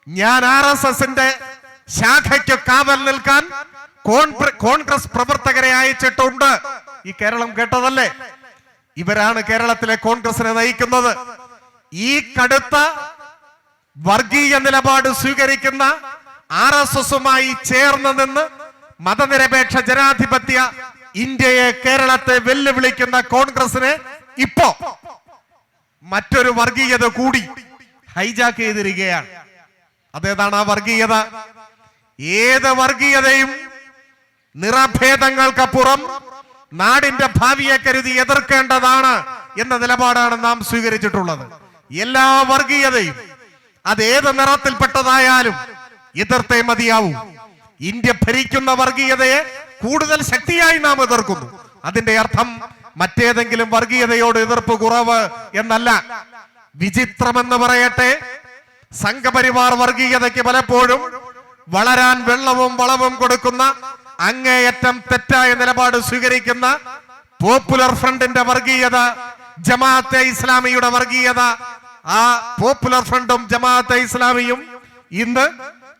ഞാൻ RSSന്റെ ശാഖയ്ക്ക് കാവൽ നിൽക്കാൻ കോൺഗ്രസ് പ്രവർത്തകരെ അയച്ചിട്ടുണ്ട്. ഈ കേരളം കേട്ടതല്ലേ? ഇവരാണ് കേരളത്തിലെ കോൺഗ്രസിനെ നയിക്കുന്നത്. ഈ കടുത്ത വർഗീയ നിലപാട് സ്വീകരിക്കുന്ന RSSുമായി ചേർന്ന് നിന്ന് മതനിരപേക്ഷ ജനാധിപത്യ ഇന്ത്യയെ, കേരളത്തെ വെല്ലുവിളിക്കുന്ന കോൺഗ്രസിനെ ഇപ്പോ മറ്റൊരു വർഗീയത കൂടി ഹൈജാക്ക് ചെയ്തിരിക്കുകയാണ്. അതേതാണ് ആ വർഗീയത? ഏത് വർഗീയതയും നിറഭേദങ്ങൾക്കപ്പുറം നാടിന്റെ ഭാവിയെ കരുതി എതിർക്കേണ്ടതാണ് എന്ന നിലപാടാണ് നാം സ്വീകരിച്ചിട്ടുള്ളത്. എല്ലാ വർഗീയതയും അതേത് നിറത്തിൽപ്പെട്ടതായാലും എതിർത്തേ മതിയാവൂ. ഇന്ത്യ ഭരിക്കുന്ന വർഗീയതയെ കൂടുതൽ ശക്തിയായി നാം എതിർക്കുന്നു. അതിന്റെ അർത്ഥം മറ്റേതെങ്കിലും വർഗീയതയോട് എതിർപ്പ് കുറവ് എന്നല്ല. വിചിത്രമെന്ന് പറയട്ടെ, സംഘപരിവാർ വർഗീയതയ്ക്ക് പലപ്പോഴും വളരാൻ വെള്ളവും വളവും കൊടുക്കുന്ന അങ്ങേയറ്റം തെറ്റായ നിലപാട് സ്വീകരിക്കുന്ന പോപ്പുലർ ഫ്രണ്ടിന്റെ വർഗീയത, ജമാഅത്തെ ഇസ്ലാമിയുടെ വർഗീയത, ആ പോപ്പുലർ ഫ്രണ്ടും ജമാഅത്തെ ഇസ്ലാമിയും ഇന്ന്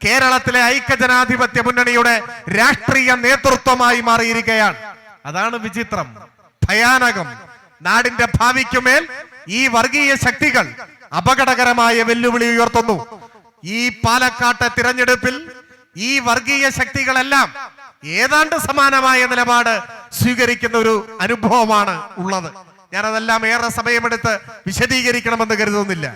കേരളത്തിലെ ഐക്യജനാധിപത്യ മുന്നണിയുടെ രാഷ്ട്രീയ നേതൃത്വമായി മാറിയിരിക്കുകയാണ്. അതാണ് വിചിത്രം, ഭയാനകം. നാടിന്റെ ഭാവിക്കുമേൽ ഈ വർഗീയ ശക്തികൾ അപകടകരമായ വെല്ലുവിളി ഉയർത്തുന്നു. ഈ പാലക്കാട്ടെ തിരഞ്ഞെടുപ്പിൽ ഈ വർഗീയ ശക്തികളെല്ലാം ഏതാണ്ട് സമാനമായ നിലപാട് സ്വീകരിക്കുന്ന ഒരു അനുഭവമാണ് ഉള്ളത്. ഞാനതെല്ലാം ഏറെ സമയമെടുത്ത് വിശദീകരിക്കണമെന്ന് കരുതുന്നില്ല.